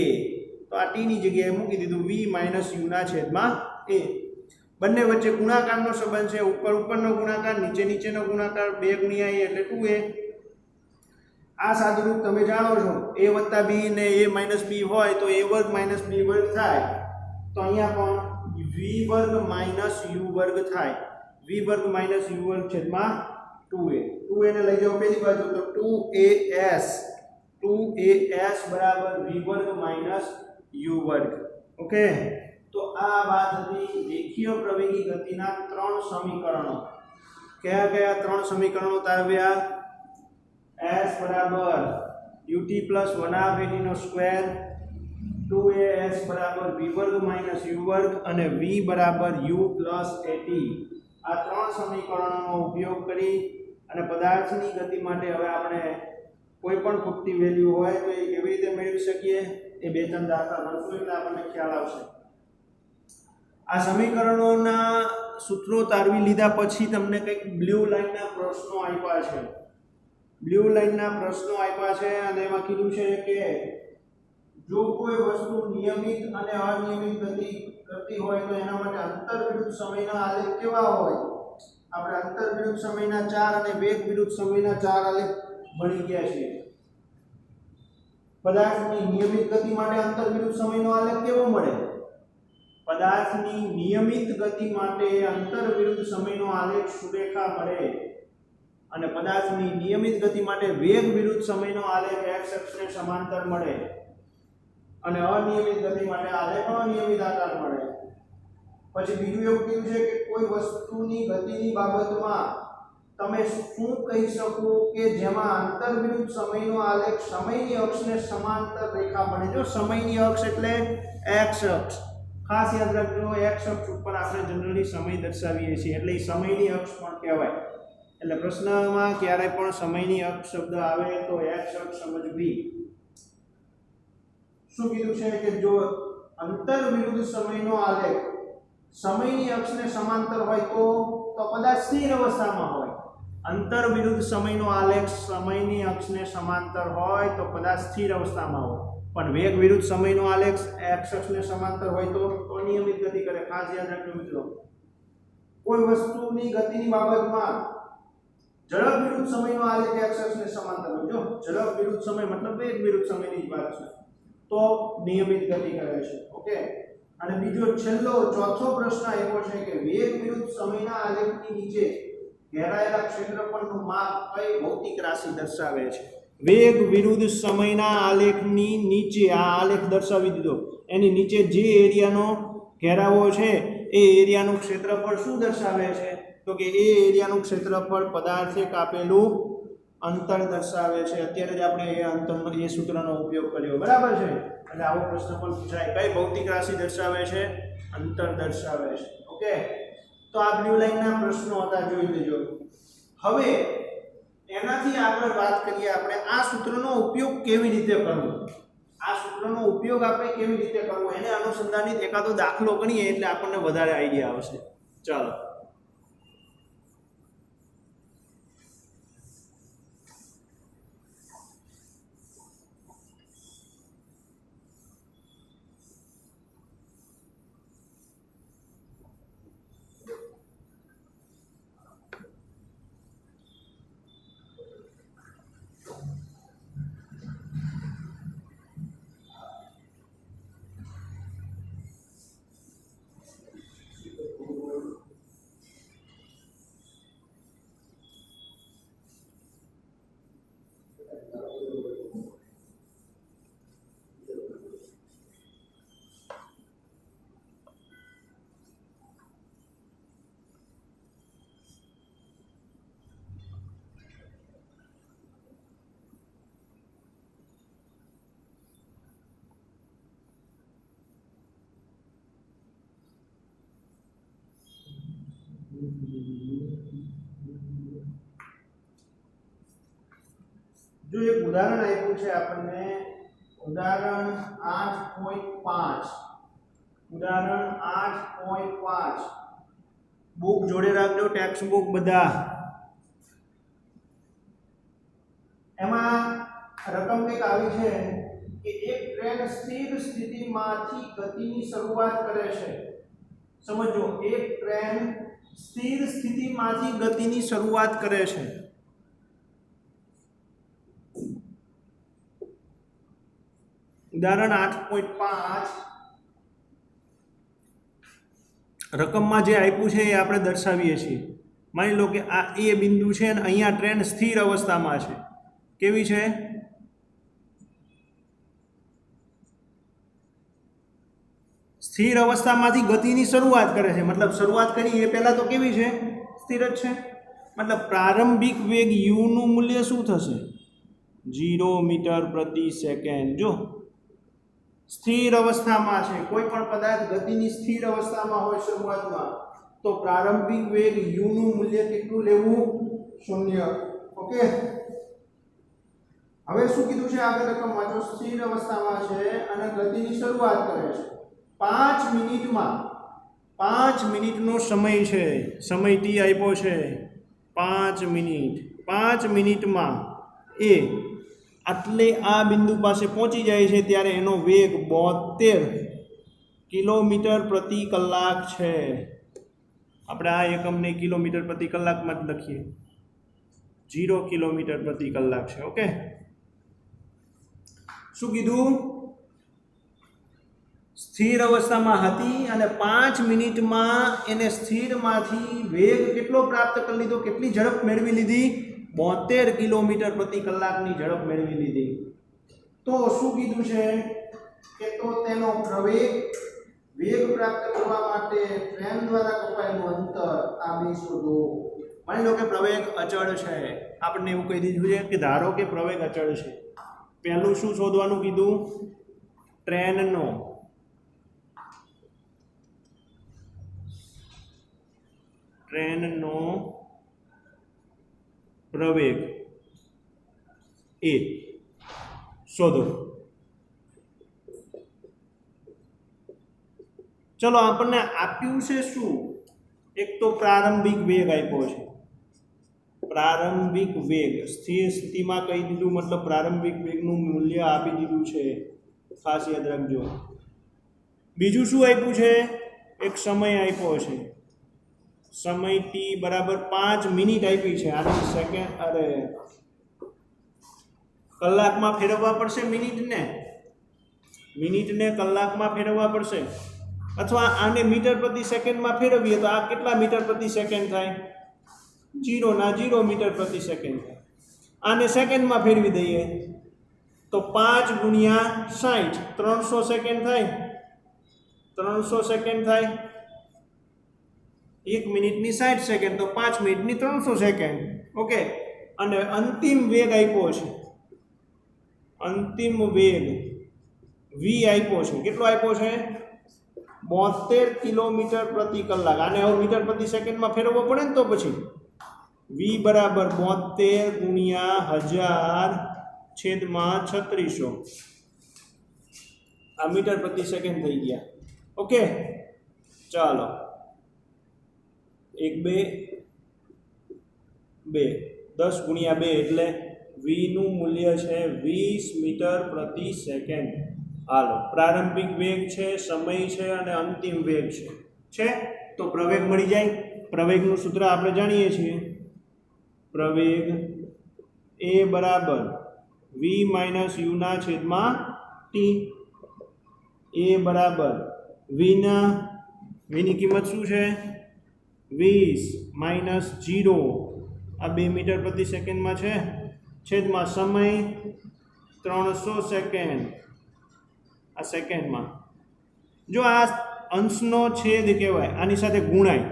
તો આ T ની જગ્યાએ મૂકી દીધું V - U ના છેદમાં A. બંને વચ્ચે ગુણાકારનો સંબંધ છે. ઉપર ઉપરનો ગુણાકાર, નીચે નીચેનો ગુણાકાર, 2 ગુણ્યા A એટલે 2A. આ સાદુરૂપ તમે જાણો છો. A વત્તા B ને A - B હોય તો A વર્ગ - B વર્ગ થાય. તો અહીંયા પણ V વર્ગ - U વર્ગ થાય. V વર્ગ - U વર્ગ છેદમાં 2A. 2A ને લઈ જાઓ પેલી બાજુ તો 2AS બરાબર V વર્ગ - U વર્ગ. ઓકે, તો આ વાત હતી રેખીય પ્રવેગી ગતિના 3 સમીકરણો. કયા કયા 3 સમીકરણો તારવ્યા? s બરાબર ut + 1/2 at નો સ્ક્વેર, 2as બરાબર v વર્ગ - u વર્ગ અને v બરાબર u + at. આ 3 સમીકરણોનો ઉપયોગ કરી અને પદાર્થની ગતિ માટે હવે આપણે કોઈ પણ ખૂટતી વેલ્યુ હોય તો એ કેવી રીતે મેળવી શકીએ એ બે ત્રણ દાખલા ગણશું એટલે આપણને ખ્યાલ આવશે. આ સમીકરણોના સૂત્રો તારવી લીધા પછી તમને કંઈક બ્લુ લાઈનના પ્રશ્નો આપ્યા છે. બ્લુ લાઈનના પ્રશ્નો આપ્યા છે અને એમાં કીધું છે કે જો કોઈ વસ્તુ નિયમિત અને અનિયમિત ગતિ કરતી હોય તો એના માટે અંતર વિરુદ્ધ સમયના આલેખ કેવા હોય? આપણે અંતર વિરુદ્ધ સમયના 4 અને વેગ વિરુદ્ધ સમયના 4 આલેખ ભણી ગયા છીએ. પદાર્થની નિયમિત ગતિ માટે અંતર વિરુદ્ધ સમયનો આલેખ કેવો મળે? પદાર્થની નિયમિત ગતિ માટે અંતર વિરુદ્ધ સમયનો આલેખ સુરેખા મળે અને પદાર્થની નિયમિત ગતિ માટે વેગ વિરુદ્ધ સમયનો આલેખ x અક્ષને સમાંતર મળે અને અનિયમિત ગતિ માટે આલેખ અનિયમિત આકાર મળે. પછી બીજું એવું કીધું છે કે કોઈ વસ્તુની ગતિની બાબતમાં તમે શું કહી શકો કે જેમાં અંતર વિરુદ્ધ સમયનો આલેખ સમયની અક્ષને સમાંતર રેખા બને. જો સમયની અક્ષ એટલે x અક્ષ, ખાસ યાદ રાખજો, x અક્ષ ઉપર આપણે જનરલી સમય દર્શાવીએ છીએ એટલે એ સમયની અક્ષ પણ કહેવાય. એટલે પ્રશ્નમાં ક્યારે પણ સમયની અક્ષ શબ્દ આવે તો x અક્ષ સમજવી. શું કીધું છે કે જો અંતર વિરુદ્ધ સમયનો આલેખ સમયની અક્ષને સમાંતર હોય તો પદાર્થ સ્થિર અવસ્થામાં હોય. અંતર વિરુદ્ધ સમયનો આલેખ સમયની અક્ષને સમાંતર હોય તો પદાર્થ સ્થિર અવસ્થામાં હોય. પણ વેગ વિરુદ્ધ સમયનો આલેખ x અક્ષને સમાંતર હોય તો અનિયમિત ગતિ કરે. ખાસ યાદ રાખજો મિત્રો. કોઈ વસ્તુની ગતિની બાબતમાં ઝડપ વિરુદ્ધ સમયનો આલેખ x અક્ષને સમાંતર હોય. જો ઝડપ વિરુદ્ધ સમય મતલબ વેગ વિરુદ્ધ સમયની જ વાત છે, તો નિયમિત ગતિ કરે છે. ઓકે, અને બીજો છેલ્લો ચોથો પ્રશ્ન એવો છે કે વેગ વિરુદ્ધ સમયના આલેખની નીચે ઘેરાયેલા ક્ષેત્રફળનું માપ કઈ ભૌતિક રાશિ દર્શાવે છે? વેગ વિરુદ્ધ સમયના આલેખની નીચે આ આલેખ દર્શાવી દીધો, એની નીચે જે એરિયાનો ઘેરાવો છે એ એરિયાનું ક્ષેત્રફળ શું દર્શાવે છે? તો કે એ એરિયાનું ક્ષેત્રફળ પદાર્થે કાપેલું અંતર દર્શાવે છે. અત્યારે જ આપણે એ અંતરનો એ સૂત્રનો ઉપયોગ કર્યો, બરાબર છે? એટલે આવો પ્રશ્ન પણ પૂછાય. કઈ ભૌતિક રાશિ દર્શાવે છે? અંતર દર્શાવે છે. ઓકે, તો આ બ્લુ લાઈનના પ્રશ્નો હતા, જોઈ લેજો. હવે એનાથી આગળ વાત કરીએ આપણે આ સૂત્રનો ઉપયોગ કેવી રીતે કરવો. આ સૂત્રનો ઉપયોગ આપણે કેવી રીતે કરવો એને અનુસંધાનિત એકાદો દાખલો ગણીએ એટલે આપણને વધારે આઈડિયા આવશે. ચાલો, જો એક ઉદાહરણ આપ્યું છે આપણને, ઉદાહરણ 8.5. ઉદાહરણ 8.5 બુક જોડે રાખજો, ટેક્સ્ટ બુક બધા. એમાં રકમ કંઈક આવી છે કે એક ટ્રેન સ્થિર સ્થિતિમાંથી ગતિની શરૂઆત કરે છે. સમજો, એક ટ્રેન સ્થિર સ્થિતિમાંથી ગતિની શરૂઆત કરે છે. ઉદાહરણ 8.5 રકમમાં જે આપ્યું છે એ આપણે દર્શાવીએ છીએ. માની લો કે આ એ બિંદુ છે અને અહીંયા ટ્રેન સ્થિર અવસ્થામાં છે. કેવી છે? સ્થિર અવસ્થામાંથી ગતિની શરૂઆત કરે છે. મતલબ શરૂઆત કરી એ પહેલા તો કેવી છે? સ્થિર જ છે. મતલબ પ્રારંભિક વેગ u નું મૂલ્ય શું થશે? 0 મીટર પ્રતિ સેકન્ડ. જો સ્થિર અવસ્થામાં છે, કોઈ પણ પદાર્થ ગતિની સ્થિર અવસ્થામાં હોય શરૂઆતમાં, તો પ્રારંભિક વેગ u નું મૂલ્ય કેટલું લેવું? 0. ઓકે, હવે શું કીધું છે આગળ રકમમાં? જો સ્થિર અવસ્થામાં છે અને ગતિની શરૂઆત કરે છે 5 મિનિટમાં, 5 મિનિટનો સમય છે, સમય t આપ્યો છે 5 મિનિટ. 5 મિનિટમાં એ આટલે આ બિંદુ પાસે પહોંચી જાય છે ત્યારે એનો વેગ 72 કિલોમીટર પ્રતિ કલાક છે. આપણે આ એકમને કિલોમીટર પ્રતિ કલાકમાં જ લખીએ. 0 કિલોમીટર પ્રતિ કલાક છે. ઓકે, શું કીધું? સ્થિર અવસ્થામાં હતી અને 5 મિનિટમાં એને સ્થિરમાંથી વેગ કેટલો પ્રાપ્ત કરી લીધો? કેટલી ઝડપ મેળવી લીધી? 72 કિલોમીટર પ્રતિ કલાકની ઝડપ મેળવી લીધી. તો શું કીધું છે કે તો તેનો પ્રવેગ વેગ પ્રાપ્ત કરવા માટે ટ્રેન દ્વારા કપાયેલું અંતર આ બે શોધો. માની લો કે પ્રવેગ અચળ છે. આપણને એવું કહી દીધું છે કે ધારો કે પ્રવેગ અચળ છે. પહેલું શું શોધવાનું કીધું? ટ્રેનનો પ્રવેગ એ શોધો. ચલો, આપણને આપ્યું છે શું? એક તો પ્રારંભિક વેગ આપ્યો છે. પ્રારંભિક વેગ સ્થિર સ્થિતિમાં કહી દીધું, મતલબ પ્રારંભિક વેગનું મૂલ્ય આપી દીધું છે, ખાસ યાદ રાખજો. બીજું શું આપ્યું છે? એક સમય આપ્યો છે. સમય t બરાબર 5 મિનિટ આપી છે. આની સેકન્ડ અરે કલાકમાં ફેરવવા પડશે મિનિટને કલાકમાં ફેરવવા પડશે, અથવા આને મીટર પ્રતિ સેકન્ડમાં ફેરવીએ તો આ કેટલા મીટર પ્રતિ સેકન્ડ થાય? 0 ના 0 મીટર પ્રતિ સેકન્ડ થાય. આને સેકન્ડમાં ફેરવી દઈએ તો 5 ગુણ્યા 60 300 સેકન્ડ થાય. 300 સેકન્ડ થાય. 1 મિનિટની 60 સેકન્ડ તો 5 મિનિટની 300 સેકન્ડ. ઓકે. અને અંતિમ વેગ આપ્યો છે, અંતિમ વેગ v આપ્યો છે. કેટલો આપ્યો છે? 72 કિલોમીટર પ્રતિ કલાક. આને હવે મીટર પ્રતિ સેકન્ડમાં ફેરવવો પડે ને, તો પછી v બરાબર 72 ગુણ્યા 1000 છેદમાં 3600. આ મીટર પ્રતિ સેકન્ડ થઈ ગયા. ઓકે, ચાલો 1 2 2 10 ગુણ્યા 2 એટલે v નું મૂલ્ય છે 20 મીટર પ્રતિ સેકન્ડ. હાલો, પ્રારંભિક વેગ છે, સમય છે અને અંતિમ વેગ છે. તો પ્રવેગ મળી જાય. પ્રવેગનું સૂત્ર આપણે જાણીએ છીએ. પ્રવેગ a બરાબર v માઇનસ u ના છેદમાં t. a બરાબર vની કિંમત શું છે? 20 માઇનસ 0, આ 2 મીટર પ્રતિ સેકન્ડમાં છે, છેદમાં સમય 300 સેકન્ડ, આ સેકન્ડમાં. જો આ અંશનો છેદ કહેવાય, આની સાથે ગુણાય.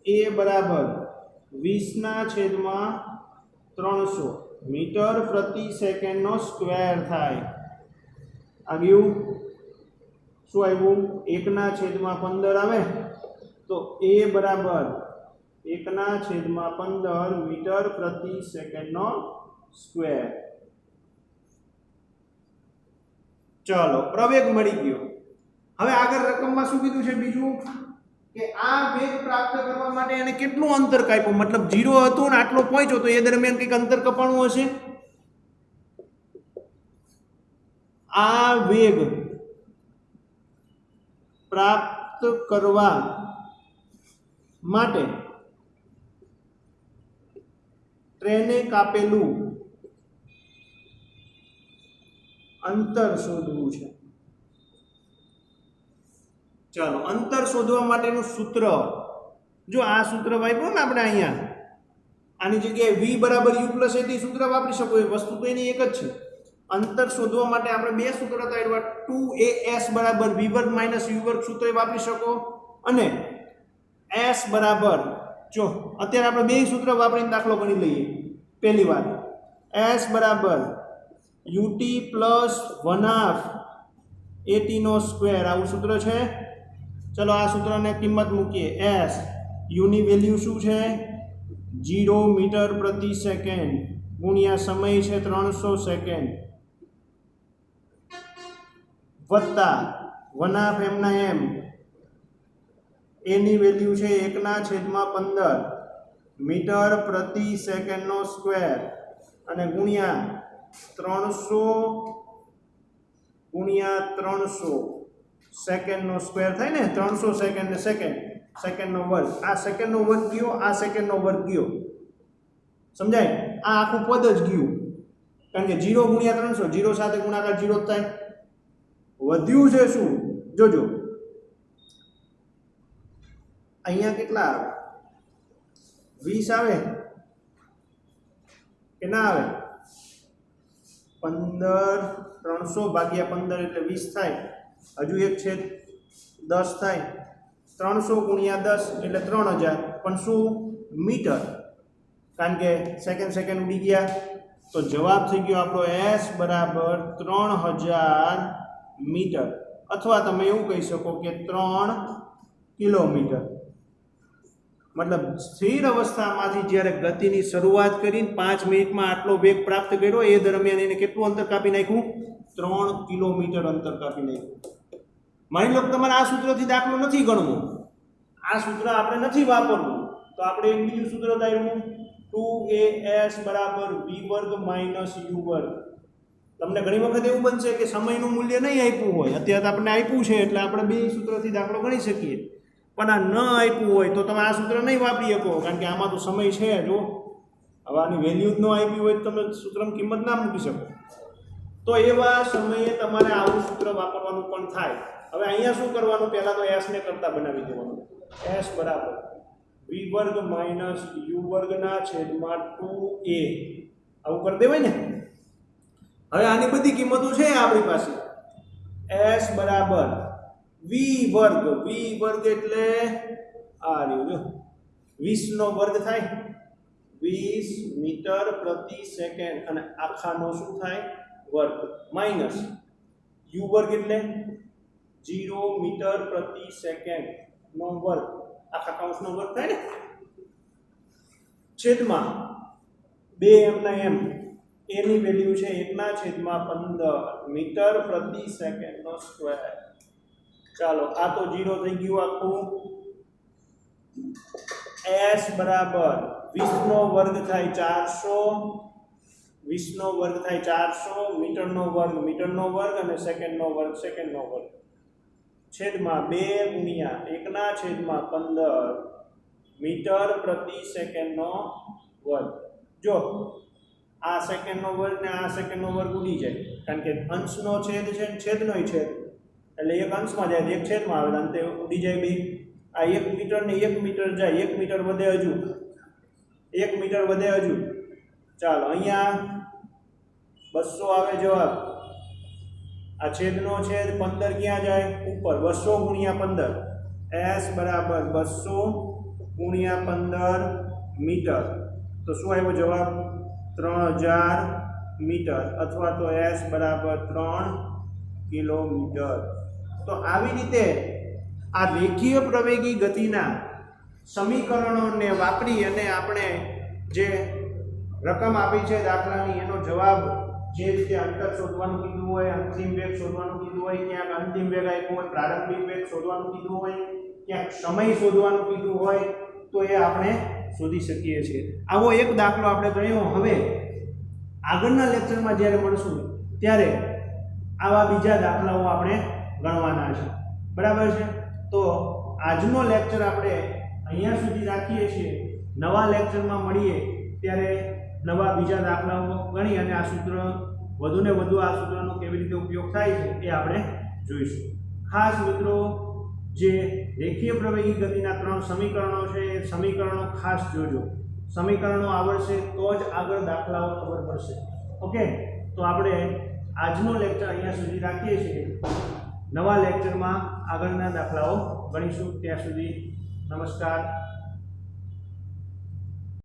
a બરાબર 20 ના છેદમાં 300 મીટર પ્રતિ સેકન્ડનો સ્ક્વેર થાય. આ ગયું શું આવ્યું? 1 ના છેદમાં 15 આવે તો a બરાબર 1 ના છેદમાં 15 મીટર પ્રતિ સેકન્ડનો સ્ક્વેર. ચલો, પ્રવેગ મળી ગયો. હવે આગળ રકમમાં શું કીધું છે બીજું? કે આ વેગ પ્રાપ્ત કરવા માટે એને કેટલું અંતર કાપ્યું? મતલબ 0 હતું ને આટલો પહોંચ્યો તો એ દરમિયાન કંઈક અંતર કપાણું હશે. આ વેગ પ્રાપ્ત કરવા માટે ટ્રેને કાપેલું અંતર શોધવું છે. ચાલો, અંતર શોધવા માટેનું સૂત્ર, જો આ સૂત્ર વાપર્યું ને આપણે અહીંયા, આની જગ્યાએ v બરાબર u પ્લસ at સૂત્ર વાપરી શકો. એ વસ્તુ તો એની એક જ છે. અંતર શોધવા માટે આપણે બે સૂત્ર તાર્યા. 2as બરાબર v વર્ગ માઇનસ u વર્ગ સૂત્ર વાપરી શકો, અને s બરાબર, જો અત્યારે આપણે બે સૂત્ર વાપરીને દાખલો ગણી લઈએ. પહેલી વાત, s બરાબર ut પ્લસ 1/2 at નો સ્ક્વેર, આવું સૂત્ર છે. ચલો, આ સૂત્રને કિંમત મૂકીએ. s u ની વેલ્યુ શું છે? 0 મીટર પ્રતિ સેકન્ડ ગુણ્યા સમય છે 300 સેકન્ડ, વત્તા 1/2 m ના m, a ની વેલ્યુ છે 1 ના છેદમાં 15 મીટર પ્રતિ સેકન્ડનો સ્ક્વેર, અને ગુણ્યા 300 સેકન્ડનો સ્ક્વેર થાય ને. 300 સેકન્ડ ને સેકન્ડનો વર્ગ. આ સેકન્ડનો વર્ગ ગયો, આ સેકન્ડનો વર્ગ ગયો. સમજાય? આ આખું પદ જ ગયું, કારણ કે 0 ગુણ્યા 300, 0 સાથે ગુણાકાર 0 જ થાય. વધ્યું છે શું? જોજો, અહીંયા કેટલા આવે? 20 આવે કે ના આવે? 15, 300 ભાગ્યા 15 એટલે 20 થાય. હજુ એક છે 10 થાય. 300 ગુણ્યા 10 એટલે 3000, પણ શું? મીટર, કારણ કે સેકન્ડ ઉડી ગયા. તો જવાબ થઈ ગયો આપણો s બરાબર 3000 મીટર, અથવા તમે એવું કહી શકો કે 3 કિલોમીટર. મતલબ સ્થિર અવસ્થામાંથી જ્યારે ગતિની શરૂઆત કરીને 5 મિનિટમાં આટલો વેગ પ્રાપ્ત કર્યો, એ દરમિયાન એને કેટલું અંતર કાપી નાખ્યું? 3 કિલોમીટર અંતર કાપી નાખ્યું. માની લો કે તમારે આ સૂત્રથી દાખલો નથી ગણવો, આ સૂત્ર આપણે નથી વાપરવું, તો આપણે એક બીજું સૂત્ર ધાર્યું, 2as બરાબર v વર્ગ માઇનસ u વર્ગ. તમને ઘણી વખત એવું બનશે કે સમયનું મૂલ્ય નહીં આપ્યું હોય, અત્યારે આપણે આપ્યું છે એટલે આપણે બે સૂત્રથી દાખલો ગણી શકીએ. પણ આ ન આપ્યું હોય તો તમે આ સૂત્ર નહીં વાપરી શકો, કારણ કે આમાં તો સમય છે. જો હવે આની વેલ્યુ જ ન આપી હોય તો તમે સૂત્રમાં કિંમત ના મૂકી શકો. તો એવા સમયે તમારે આવું સૂત્ર વાપરવાનું પણ થાય. હવે અહીંયા શું કરવાનું, પહેલાં તો s ને કરતા બનાવી દેવાનું. s બરાબર v વર્ગ માઇનસ u વર્ગના છેદમાં 2a આવું કરી દેવાય ને. હવે આની બધી કિંમતો છે આપણી પાસે. s બરાબર v વર્ગ એટલે આ રહ્યું જો 20 નો વર્ગ થાય, 20 મીટર પ્રતિ સેકન્ડ, અને આખાનો શું થાય વર્ગ, માઇનસ u વર્ગ એટલે 0 મીટર પ્રતિ સેકન્ડ નો વર્ગ, આખા કૌંસનો વર્ગ થાય ને, છેદમાં 2m ના m, a ની વેલ્યુ છે 1/15 મીટર પ્રતિ સેકન્ડ નો સ્ક્વેર. ચાલો આ તો 0 થઈ ગયું આખું. s બરાબર 20 નો વર્ગ થાય 400, 20 નો વર્ગ થાય 400, મીટરનો વર્ગ અને સેકન્ડનો વર્ગ છેદમાં 2 ગુણ્યા 1/15 મીટર પ્રતિ સેકન્ડનો વર્ગ. જો આ સેકન્ડનો વર્ગ ને આ સેકન્ડનો વર્ગ ઉડી જાય, કારણ કે અંશનો છેદ છે ને છેદનોય છેદ, એટલે એક અંશમાં જાય એક છેદમાં આવે, અંતે ઉડી જાય બે. આ 1 મીટર ને 1 મીટર જાય, 1 મીટર વધે હજુ, 1 મીટર વધે હજુ. ચાલો અહીંયા 200 આવે જવાબ. આ છેદનો છેદ 15 ક્યાં જાય ઉપર, 200 ગુણ્યા 15, s બરાબર 200 ગુણ્યા 15 મીટર. તો શું આવ્યો જવાબ, 3000 મીટર, અથવા તો s બરાબર 3 કિલોમીટર. તો આવી રીતે આ રેખીય પ્રવેગી ગતિના સમીકરણોને વાપરી અને આપણે જે રકમ આપી છે દાખલાની, એનો જવાબ જે રીતે અંતર શોધવાનું કીધું હોય, અંતિમ વેગ શોધવાનું કીધું હોય, ક્યાંક અંતિમ વેગ આપ્યો હોય, પ્રારંભિક વેગ શોધવાનું કીધું હોય, ક્યાંક સમય શોધવાનું કીધું હોય, તો એ આપણે શોધી શકીએ છીએ. આવો એક દાખલો આપણે ગણ્યો. હવે આગળના લેક્ચરમાં જ્યારે મળશું ત્યારે આવા બીજા દાખલાઓ આપણે ગણવાના છે. બરાબર છે? તો આજનો લેક્ચર આપણે અહીંયા સુધી રાખીએ છીએ. નવા લેક્ચરમાં મળીએ ત્યારે નવા બીજા દાખલાઓ ગણી અને આ સૂત્ર વધુને વધુ આ સૂત્રનો કેવી રીતે ઉપયોગ થાય છે એ આપણે જોઈશું. ખાસ મિત્રો, જે રેખીય પ્રવેગી ગતિના 3 સમીકરણો છે એ સમીકરણો ખાસ જોજો. સમીકરણો આવડશે તો જ આગળ દાખલાઓ ખબર પડશે. ઓકે, તો આપણે આજનો લેક્ચર અહીંયા સુધી રાખીએ છીએ. નવા લેક્ચરમાં આગળના દાખલાઓ ગણીશું. ત્યાં સુધી નમસ્કાર.